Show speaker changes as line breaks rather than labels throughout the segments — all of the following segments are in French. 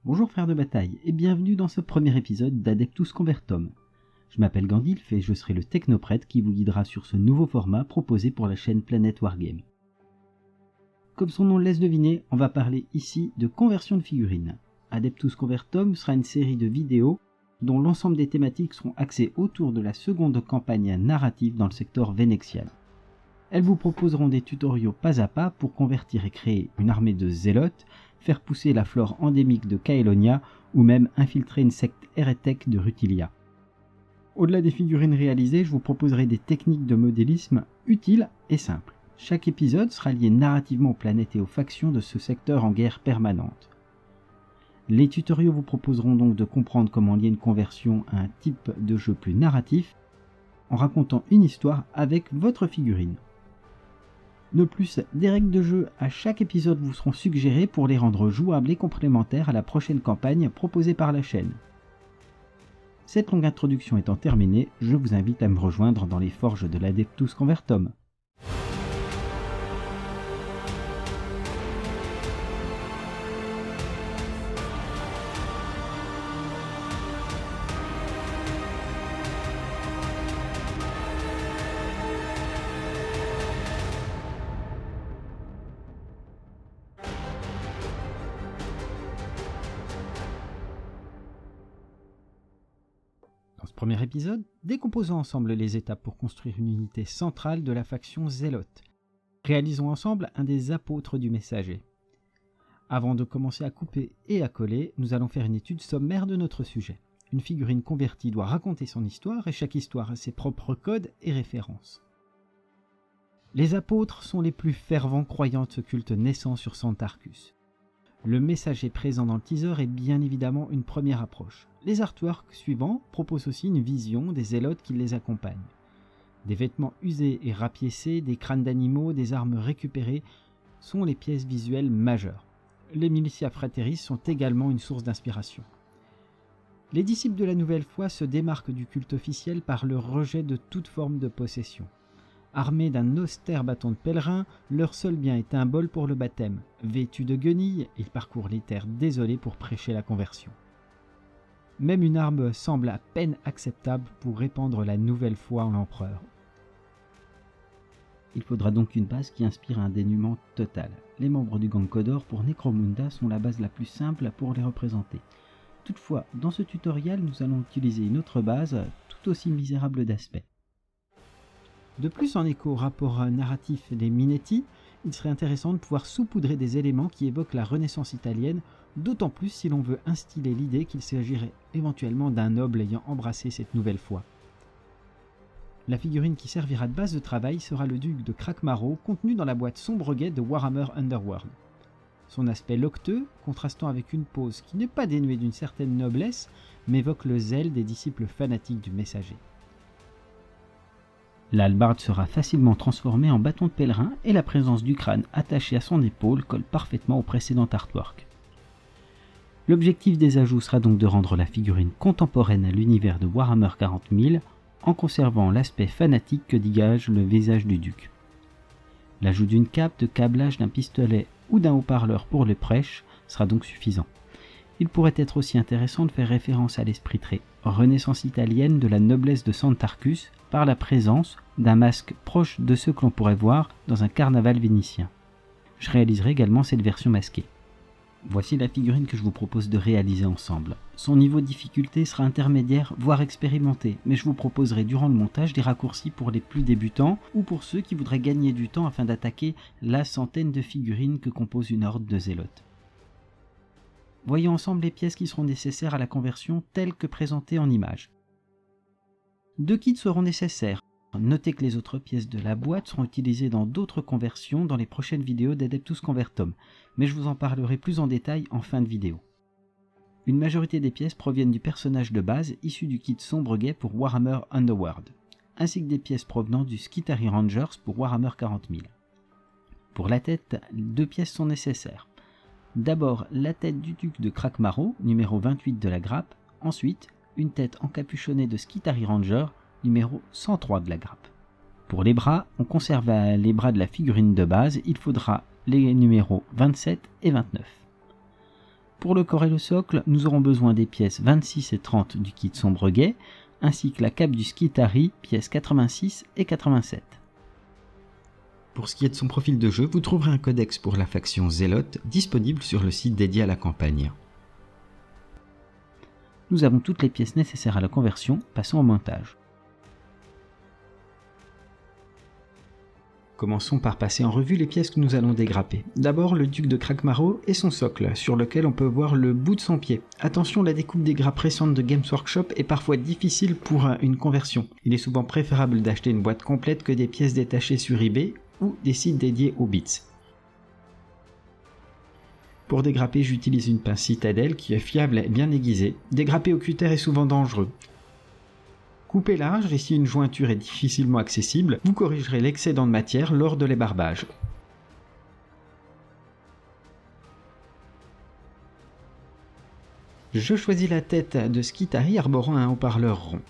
Bonjour frères de bataille et bienvenue dans ce premier épisode d'Adeptus Convertum. Je m'appelle Gandilf et je serai le technoprêtre qui vous guidera sur ce nouveau format proposé pour la chaîne Planet Wargame. Comme son nom le laisse deviner, on va parler ici de conversion de figurines. Adeptus Convertum sera une série de vidéos dont l'ensemble des thématiques seront axées autour de la seconde campagne narrative dans le secteur vénétien. Elles vous proposeront des tutoriaux pas à pas pour convertir et créer une armée de zélotes, faire pousser la flore endémique de Caelonia ou même infiltrer une secte hérétique de Rutilia. Au-delà des figurines réalisées, je vous proposerai des techniques de modélisme utiles et simples. Chaque épisode sera lié narrativement aux planètes et aux factions de ce secteur en guerre permanente. Les tutoriaux vous proposeront donc de comprendre comment lier une conversion à un type de jeu plus narratif en racontant une histoire avec votre figurine. De plus, des règles de jeu à chaque épisode vous seront suggérées pour les rendre jouables et complémentaires à la prochaine campagne proposée par la chaîne. Cette longue introduction étant terminée, je vous invite à me rejoindre dans les forges de l'Adeptus Convertum. Dans ce premier épisode, décomposons ensemble les étapes pour construire une unité centrale de la faction Zélote. Réalisons ensemble un des apôtres du messager. Avant de commencer à couper et à coller, nous allons faire une étude sommaire de notre sujet. Une figurine convertie doit raconter son histoire et chaque histoire a ses propres codes et références. Les apôtres sont les plus fervents croyants de ce culte naissant sur Santarcus. Le messager présent dans le teaser est bien évidemment une première approche. Les artworks suivants proposent aussi une vision des zélotes qui les accompagnent. Des vêtements usés et rapiécés, des crânes d'animaux, des armes récupérées sont les pièces visuelles majeures. Les Militia Frateris sont également une source d'inspiration. Les disciples de la Nouvelle Foi se démarquent du culte officiel par le rejet de toute forme de possession. Armés d'un austère bâton de pèlerin, leur seul bien est un bol pour le baptême. Vêtus de guenilles, ils parcourent les terres désolées pour prêcher la conversion. Même une arme semble à peine acceptable pour répandre la nouvelle foi en l'empereur. Il faudra donc une base qui inspire un dénuement total. Les membres du gang Codor pour Necromunda sont la base la plus simple pour les représenter. Toutefois, dans ce tutoriel, nous allons utiliser une autre base tout aussi misérable d'aspect. De plus, en écho au rapport narratif des Minetti, il serait intéressant de pouvoir saupoudrer des éléments qui évoquent la Renaissance italienne, d'autant plus si l'on veut instiller l'idée qu'il s'agirait éventuellement d'un noble ayant embrassé cette nouvelle foi. La figurine qui servira de base de travail sera le duc de Krakmaro, contenu dans la boîte sombre guet de Warhammer Underworld. Son aspect locteux, contrastant avec une pose qui n'est pas dénuée d'une certaine noblesse, m'évoque le zèle des disciples fanatiques du messager. L'hallebarde sera facilement transformée en bâton de pèlerin et la présence du crâne attaché à son épaule colle parfaitement au précédent artwork. L'objectif des ajouts sera donc de rendre la figurine contemporaine à l'univers de Warhammer 40 000 en conservant l'aspect fanatique que dégage le visage du duc. L'ajout d'une cape, de câblage, d'un pistolet ou d'un haut-parleur pour les prêches sera donc suffisant. Il pourrait être aussi intéressant de faire référence à l'esprit très renaissance italienne de la noblesse de Santarcus par la présence d'un masque proche de ceux que l'on pourrait voir dans un carnaval vénitien. Je réaliserai également cette version masquée. Voici la figurine que je vous propose de réaliser ensemble. Son niveau de difficulté sera intermédiaire, voire expérimenté, mais je vous proposerai durant le montage des raccourcis pour les plus débutants ou pour ceux qui voudraient gagner du temps afin d'attaquer la centaine de figurines que compose une horde de zélotes. Voyons ensemble les pièces qui seront nécessaires à la conversion telles que présentées en images. 2 kits seront nécessaires. Notez que les autres pièces de la boîte seront utilisées dans d'autres conversions dans les prochaines vidéos d'Adeptus Convertum, mais je vous en parlerai plus en détail en fin de vidéo. Une majorité des pièces proviennent du personnage de base issu du kit sombre guet pour Warhammer Underworld, ainsi que des pièces provenant du Skitarii Rangers pour Warhammer 40 000. Pour la tête, 2 pièces sont nécessaires. D'abord la tête du duc de Krakmaro, numéro 28 de la grappe, ensuite une tête encapuchonnée de Skitarii Ranger, numéro 103 de la grappe. Pour les bras, on conserve les bras de la figurine de base, il faudra les numéros 27 et 29. Pour le corps et le socle, nous aurons besoin des pièces 26 et 30 du kit sombre guet, ainsi que la cape du Skitarii, pièces 86 et 87. Pour ce qui est de son profil de jeu, vous trouverez un codex pour la faction Zélote disponible sur le site dédié à la campagne. Nous avons toutes les pièces nécessaires à la conversion, passons au montage. Commençons par passer en revue les pièces que nous allons dégrapper. D'abord le duc de Krakmarau et son socle, sur lequel on peut voir le bout de son pied. Attention, la découpe des grappes récentes de Games Workshop est parfois difficile pour une conversion. Il est souvent préférable d'acheter une boîte complète que des pièces détachées sur eBay ou des sites dédiés aux bits. Pour dégrapper, j'utilise une pince Citadel qui est fiable et bien aiguisée. Dégrapper au cutter est souvent dangereux. Coupez large et si une jointure est difficilement accessible, vous corrigerez l'excédent de matière lors de l'ébarbage. Je choisis la tête de Skitarii arborant un haut-parleur rond.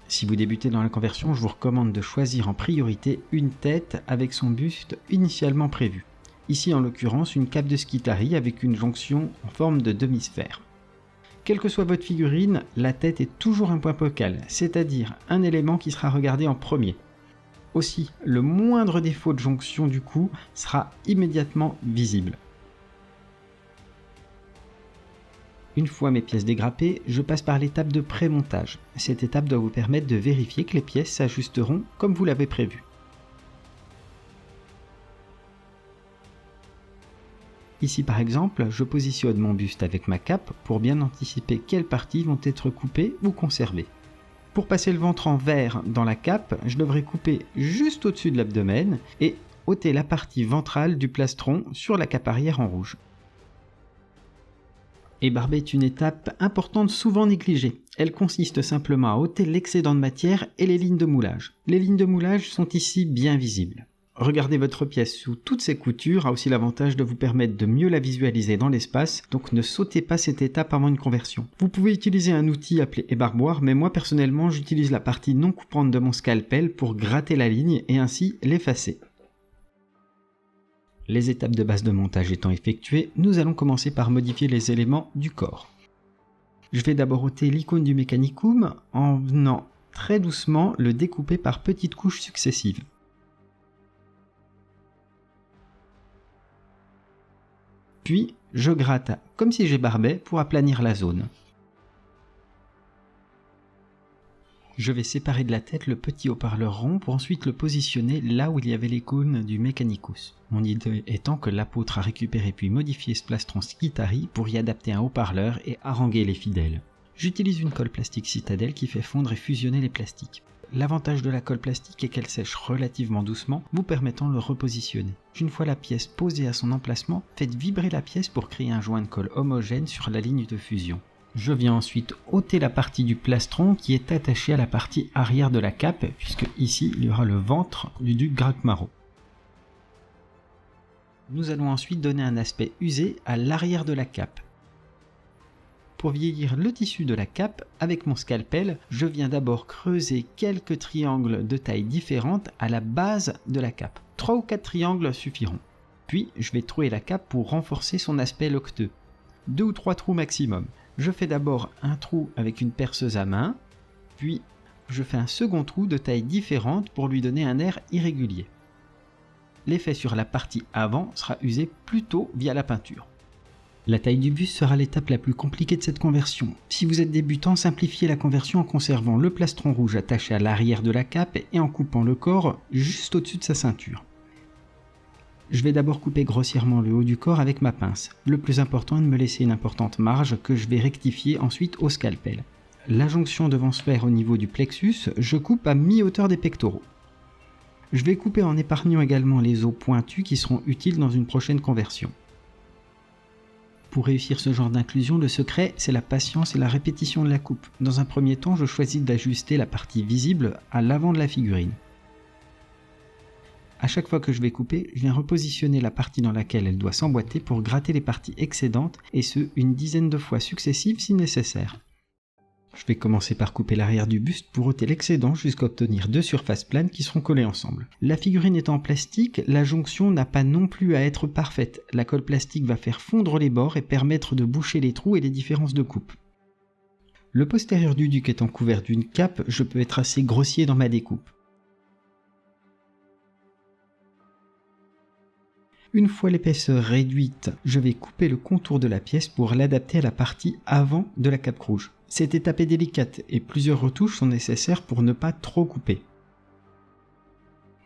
Si vous débutez dans la conversion, je vous recommande de choisir en priorité une tête avec son buste initialement prévu. Ici en l'occurrence une cape de Skitarii avec une jonction en forme de demi-sphère. Quelle que soit votre figurine, la tête est toujours un point focal, c'est-à-dire un élément qui sera regardé en premier. Aussi, le moindre défaut de jonction du cou sera immédiatement visible. Une fois mes pièces dégrappées, je passe par l'étape de pré-montage. Cette étape doit vous permettre de vérifier que les pièces s'ajusteront comme vous l'avez prévu. Ici par exemple, je positionne mon buste avec ma cape pour bien anticiper quelles parties vont être coupées ou conservées. Pour passer le ventre en vert dans la cape, je devrais couper juste au-dessus de l'abdomen et ôter la partie ventrale du plastron sur la cape arrière en rouge. Ébarber est une étape importante souvent négligée. Elle consiste simplement à ôter l'excédent de matière et les lignes de moulage. Les lignes de moulage sont ici bien visibles. Regardez votre pièce sous toutes ses coutures a aussi l'avantage de vous permettre de mieux la visualiser dans l'espace, donc ne sautez pas cette étape avant une conversion. Vous pouvez utiliser un outil appelé ébarboir, mais moi personnellement j'utilise la partie non coupante de mon scalpel pour gratter la ligne et ainsi l'effacer. Les étapes de base de montage étant effectuées, nous allons commencer par modifier les éléments du corps. Je vais d'abord ôter l'icône du Mechanicum en venant très doucement le découper par petites couches successives. Puis, je gratte comme si j'ébarbais pour aplanir la zone. Je vais séparer de la tête le petit haut-parleur rond pour ensuite le positionner là où il y avait l'icône du Mechanicus. Mon idée étant que l'apôtre a récupéré puis modifié ce plastron Skitarii pour y adapter un haut-parleur et haranguer les fidèles. J'utilise une colle plastique Citadel qui fait fondre et fusionner les plastiques. L'avantage de la colle plastique est qu'elle sèche relativement doucement, vous permettant de le repositionner. Une fois la pièce posée à son emplacement, faites vibrer la pièce pour créer un joint de colle homogène sur la ligne de fusion. Je viens ensuite ôter la partie du plastron qui est attachée à la partie arrière de la cape, puisque ici il y aura le ventre du duc Krakmarau. Nous allons ensuite donner un aspect usé à l'arrière de la cape. Pour vieillir le tissu de la cape, avec mon scalpel, je viens d'abord creuser quelques triangles de tailles différentes à la base de la cape. 3 ou 4 triangles suffiront. Puis je vais trouer la cape pour renforcer son aspect loqueteux. 2 ou 3 trous maximum. Je fais d'abord un trou avec une perceuse à main, puis je fais un second trou de taille différente pour lui donner un air irrégulier. L'effet sur la partie avant sera usé plutôt via la peinture. La taille du buste sera l'étape la plus compliquée de cette conversion. Si vous êtes débutant, simplifiez la conversion en conservant le plastron rouge attaché à l'arrière de la cape et en coupant le corps juste au-dessus de sa ceinture. Je vais d'abord couper grossièrement le haut du corps avec ma pince. Le plus important est de me laisser une importante marge que je vais rectifier ensuite au scalpel. La jonction devant se faire au niveau du plexus, je coupe à mi-hauteur des pectoraux. Je vais couper en épargnant également les os pointus qui seront utiles dans une prochaine conversion. Pour réussir ce genre d'inclusion, le secret, c'est la patience et la répétition de la coupe. Dans un premier temps, je choisis d'ajuster la partie visible à l'avant de la figurine. À chaque fois que je vais couper, je viens repositionner la partie dans laquelle elle doit s'emboîter pour gratter les parties excédentes, et ce, une dizaine de fois successives si nécessaire. Je vais commencer par couper l'arrière du buste pour ôter l'excédent jusqu'à obtenir 2 surfaces planes qui seront collées ensemble. La figurine étant en plastique, la jonction n'a pas non plus à être parfaite. La colle plastique va faire fondre les bords et permettre de boucher les trous et les différences de coupe. Le postérieur du duc étant couvert d'une cape, je peux être assez grossier dans ma découpe. Une fois l'épaisseur réduite, je vais couper le contour de la pièce pour l'adapter à la partie avant de la cape rouge. Cette étape est délicate et plusieurs retouches sont nécessaires pour ne pas trop couper.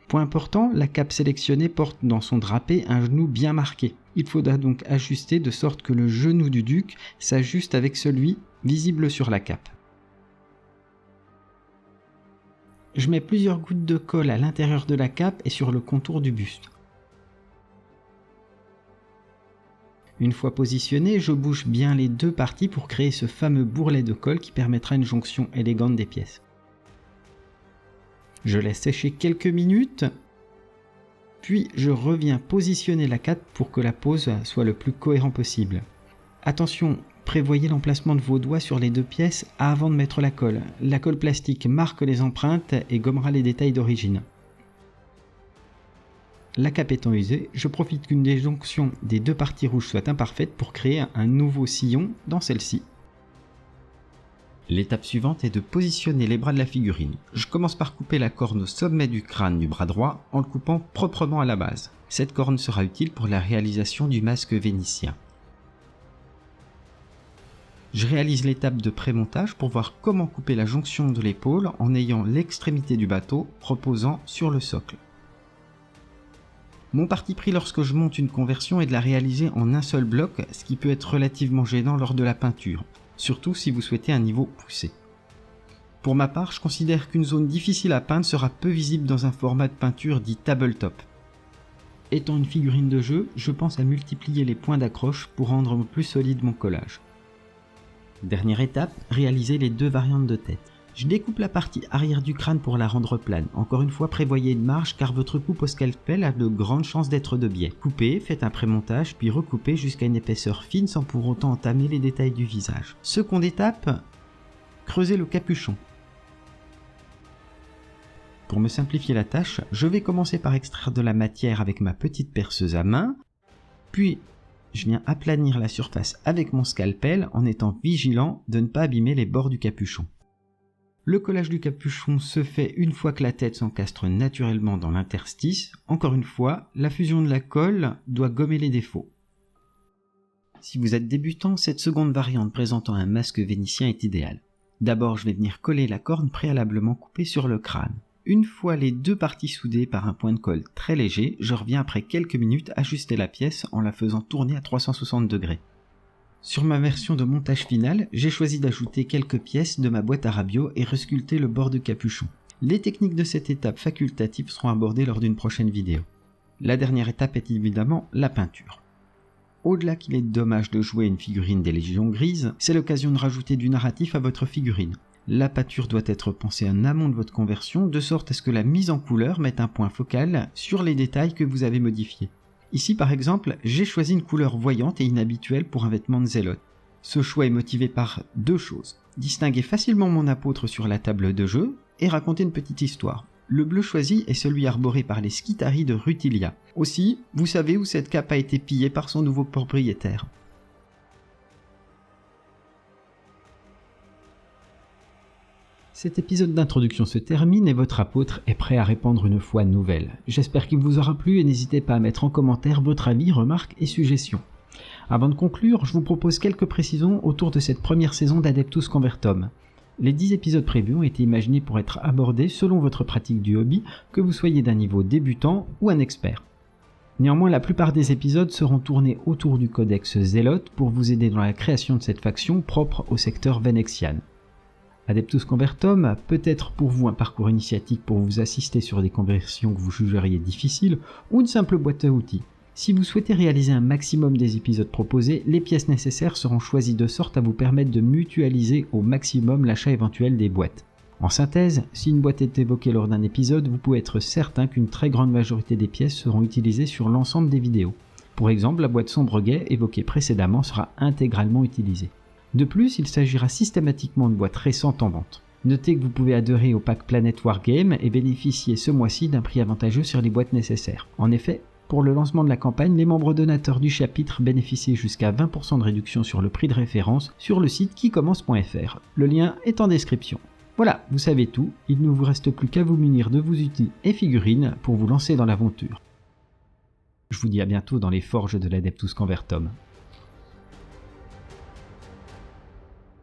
Point important, la cape sélectionnée porte dans son drapé un genou bien marqué. Il faudra donc ajuster de sorte que le genou du duc s'ajuste avec celui visible sur la cape. Je mets plusieurs gouttes de colle à l'intérieur de la cape et sur le contour du buste. Une fois positionné, je bouche bien les deux parties pour créer ce fameux bourrelet de colle qui permettra une jonction élégante des pièces. Je laisse sécher quelques minutes, puis je reviens positionner la cape pour que la pose soit le plus cohérent possible. Attention, prévoyez l'emplacement de vos doigts sur les deux pièces avant de mettre la colle. La colle plastique marque les empreintes et gommera les détails d'origine. La cape étant usée, je profite qu'une des jonctions des deux parties rouges soit imparfaite pour créer un nouveau sillon dans celle-ci. L'étape suivante est de positionner les bras de la figurine. Je commence par couper la corne au sommet du crâne du bras droit en le coupant proprement à la base. Cette corne sera utile pour la réalisation du masque vénitien. Je réalise l'étape de pré-montage pour voir comment couper la jonction de l'épaule en ayant l'extrémité du bateau reposant sur le socle. Mon parti pris lorsque je monte une conversion est de la réaliser en un seul bloc, ce qui peut être relativement gênant lors de la peinture, surtout si vous souhaitez un niveau poussé. Pour ma part, je considère qu'une zone difficile à peindre sera peu visible dans un format de peinture dit tabletop. Étant une figurine de jeu, je pense à multiplier les points d'accroche pour rendre plus solide mon collage. Dernière étape, réaliser les deux variantes de tête. Je découpe la partie arrière du crâne pour la rendre plane. Encore une fois, prévoyez une marge car votre coupe au scalpel a de grandes chances d'être de biais. Coupez, faites un pré-montage, puis recoupez jusqu'à une épaisseur fine sans pour autant entamer les détails du visage. Seconde étape, creusez le capuchon. Pour me simplifier la tâche, je vais commencer par extraire de la matière avec ma petite perceuse à main, puis je viens aplanir la surface avec mon scalpel en étant vigilant de ne pas abîmer les bords du capuchon. Le collage du capuchon se fait une fois que la tête s'encastre naturellement dans l'interstice. Encore une fois, la fusion de la colle doit gommer les défauts. Si vous êtes débutant, cette seconde variante présentant un masque vénitien est idéale. D'abord, je vais venir coller la corne préalablement coupée sur le crâne. Une fois les deux parties soudées par un point de colle très léger, je reviens après quelques minutes ajuster la pièce en la faisant tourner à 360 degrés. Sur ma version de montage final, j'ai choisi d'ajouter quelques pièces de ma boîte à rabio et resculpter le bord de capuchon. Les techniques de cette étape facultative seront abordées lors d'une prochaine vidéo. La dernière étape est évidemment la peinture. Au-delà qu'il est dommage de jouer une figurine des Légions grises, c'est l'occasion de rajouter du narratif à votre figurine. La peinture doit être pensée en amont de votre conversion, de sorte à ce que la mise en couleur mette un point focal sur les détails que vous avez modifiés. Ici par exemple, j'ai choisi une couleur voyante et inhabituelle pour un vêtement de zélote. Ce choix est motivé par deux choses. Distinguer facilement mon apôtre sur la table de jeu et raconter une petite histoire. Le bleu choisi est celui arboré par les Skitarii de Rutilia. Aussi, vous savez où cette cape a été pillée par son nouveau propriétaire. Cet épisode d'introduction se termine et votre apôtre est prêt à répandre une foi nouvelle. J'espère qu'il vous aura plu et n'hésitez pas à mettre en commentaire votre avis, remarques et suggestions. Avant de conclure, je vous propose quelques précisions autour de cette première saison d'Adeptus Convertum. Les 10 épisodes prévus ont été imaginés pour être abordés selon votre pratique du hobby, que vous soyez d'un niveau débutant ou un expert. Néanmoins, la plupart des épisodes seront tournés autour du codex Zélote pour vous aider dans la création de cette faction propre au secteur Venexian. Adeptus Convertum peut être pour vous un parcours initiatique pour vous assister sur des conversions que vous jugeriez difficiles ou une simple boîte à outils. Si vous souhaitez réaliser un maximum des épisodes proposés, les pièces nécessaires seront choisies de sorte à vous permettre de mutualiser au maximum l'achat éventuel des boîtes. En synthèse, si une boîte est évoquée lors d'un épisode, vous pouvez être certain qu'une très grande majorité des pièces seront utilisées sur l'ensemble des vidéos. Pour exemple, la boîte Sombre Guet évoquée précédemment sera intégralement utilisée. De plus, il s'agira systématiquement de boîtes récentes en vente. Notez que vous pouvez adhérer au pack Planet Wargame et bénéficier ce mois-ci d'un prix avantageux sur les boîtes nécessaires. En effet, pour le lancement de la campagne, les membres donateurs du chapitre bénéficient jusqu'à 20% de réduction sur le prix de référence sur le site quicommence.fr. Le lien est en description. Voilà, vous savez tout, il ne vous reste plus qu'à vous munir de vos outils et figurines pour vous lancer dans l'aventure. Je vous dis à bientôt dans les forges de l'Adeptus Convertum.